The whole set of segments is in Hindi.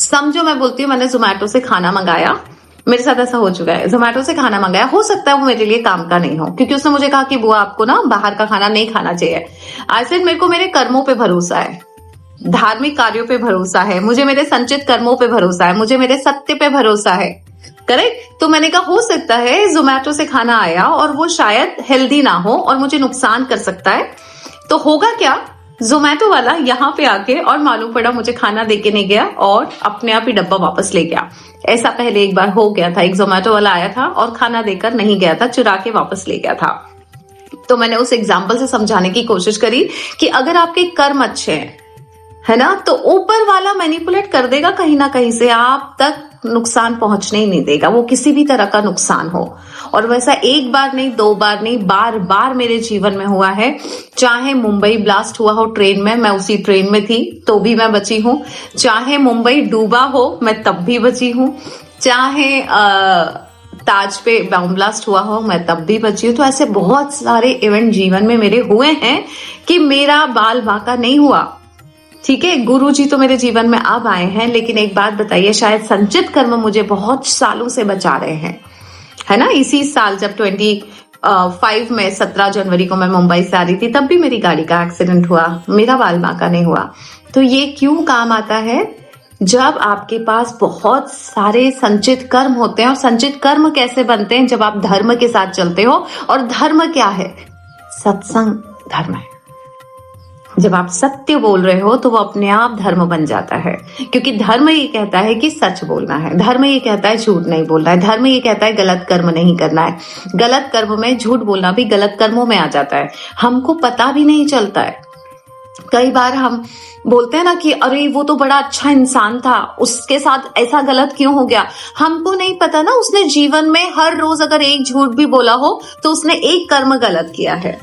समझो मैं बोलती हूँ मैंने जोमेटो से खाना मंगाया, मेरे साथ ऐसा हो चुका है, जोमेटो से खाना मंगाया, हो सकता है वो मेरे लिए काम का नहीं हो, क्योंकि उसने मुझे कहा कि बुआ आपको ना बाहर का खाना नहीं खाना चाहिए। आई सेड मेरे को मेरे कर्मों पे भरोसा है, धार्मिक कार्यों पे भरोसा है, मुझे मेरे संचित कर्मों पे भरोसा है, मुझे मेरे सत्य पे भरोसा है, करेक्ट। तो मैंने कहा हो सकता है जोमेटो से खाना आया और वो शायद हेल्दी ना हो और मुझे नुकसान कर सकता है। तो होगा क्या, जोमेटो वाला यहाँ पे आके और मालूम पड़ा मुझे खाना देके नहीं गया और अपने आप ही डब्बा वापस ले गया। ऐसा पहले एक बार हो गया था, एक जोमेटो वाला आया था और खाना देकर नहीं गया था, चुरा के वापस ले गया था। तो मैंने उस एग्जाम्पल से समझाने की कोशिश करी कि अगर आपके कर्म अच्छे हैं, है ना, तो ऊपर वाला मैनिपुलेट कर देगा कहीं ना कहीं से, आप तक नुकसान पहुंचने ही नहीं देगा, वो किसी भी तरह का नुकसान हो। और वैसा एक बार नहीं, दो बार नहीं, बार बार मेरे जीवन में हुआ है। चाहे मुंबई ब्लास्ट हुआ हो ट्रेन में, मैं उसी ट्रेन में थी तो भी मैं बची हूं। चाहे मुंबई डूबा हो, मैं तब भी बची हूं। चाहे ताज पे बम ब्लास्ट हुआ हो, मैं तब भी बची हूं। तो ऐसे बहुत सारे इवेंट जीवन में मेरे हुए हैं कि मेरा बाल बांका नहीं हुआ। ठीक है, गुरु जी तो मेरे जीवन में अब आए हैं, लेकिन एक बात बताइए, शायद संचित कर्म मुझे बहुत सालों से बचा रहे हैं, है ना। इसी साल जब 25 में 17 जनवरी को मैं मुंबई से आ रही थी, तब भी मेरी गाड़ी का एक्सीडेंट हुआ, मेरा बाल बांका नहीं हुआ। तो ये क्यों काम आता है, जब आपके पास बहुत सारे संचित कर्म होते हैं। और संचित कर्म कैसे बनते हैं, जब आप धर्म के साथ चलते हो। और धर्म क्या है, सत्संग धर्म है। जब आप सत्य बोल रहे हो तो वो अपने आप धर्म बन जाता है, क्योंकि धर्म ये कहता है कि सच बोलना है, धर्म ये कहता है झूठ नहीं बोलना है, धर्म ये कहता है गलत कर्म नहीं करना है। गलत कर्म में झूठ बोलना भी गलत कर्मों में आ जाता है, हमको पता भी नहीं चलता है। कई बार हम बोलते हैं ना कि अरे वो तो बड़ा अच्छा इंसान था, उसके साथ ऐसा गलत क्यों हो गया। हमको नहीं पता ना, उसने जीवन में हर रोज अगर एक झूठ भी बोला हो तो उसने एक कर्म गलत किया है।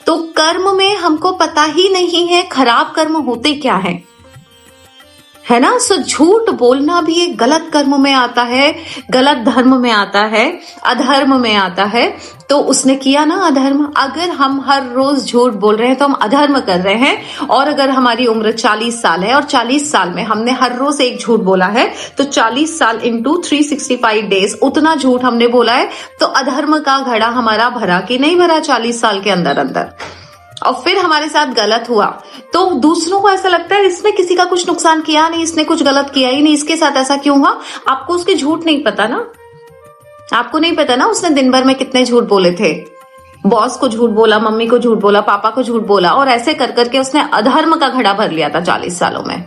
तो कर्म में हमको पता ही नहीं है खराब कर्म होते क्या है ना। सो झूठ बोलना भी एक गलत कर्म में आता है, गलत धर्म में आता है, अधर्म में आता है। तो उसने किया ना अधर्म। अगर हम हर रोज झूठ बोल रहे हैं तो हम अधर्म कर रहे हैं। और अगर हमारी उम्र 40 साल है और 40 साल में हमने हर रोज एक झूठ बोला है, तो 40 साल इंटू 365 डेज उतना झूठ हमने बोला है। तो अधर्म का घड़ा हमारा भरा कि नहीं भरा 40 साल के अंदर अंदर। और फिर हमारे साथ गलत हुआ तो दूसरों को ऐसा लगता है इसने किसी का कुछ नुकसान किया नहीं, इसने कुछ गलत किया ही नहीं, इसके साथ ऐसा क्यों हुआ। आपको उसके झूठ नहीं पता ना, आपको नहीं पता ना उसने दिन भर में कितने झूठ बोले थे। बॉस को झूठ बोला, मम्मी को झूठ बोला, पापा को झूठ बोला, और ऐसे कर करके उसने अधर्म का घड़ा भर लिया था 40 सालों में।